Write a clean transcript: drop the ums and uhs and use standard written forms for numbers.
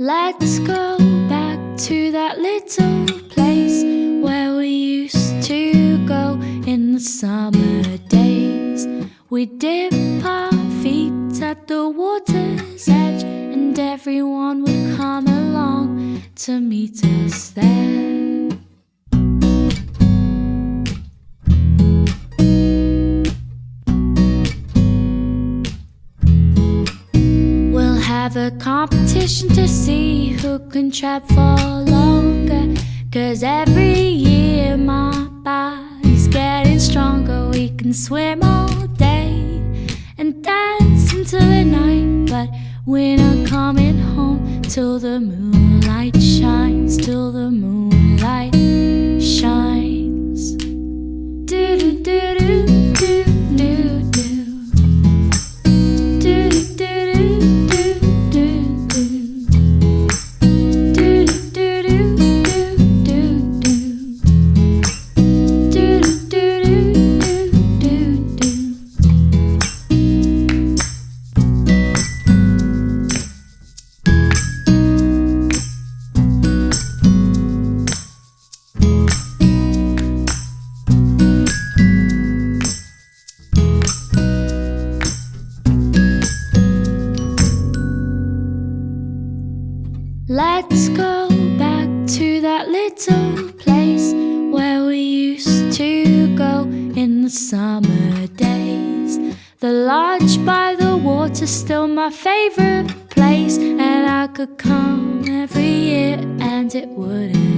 Let's go back to that little place where we used to go in the summer days. We'd dip our feet at the water's edge, and everyone would come along to meet us there. We'll have a competition to see who can trap for longer, 'cause every year my body's getting stronger. We can swim all day and dance into the night, but we're not coming home till the moonlight shines, till the moonlight shines. Do do do do do do do. Let's go back to that little place where we used to go in the summer days. The lodge by the water's still my favorite place, and I could come every year and it wouldn't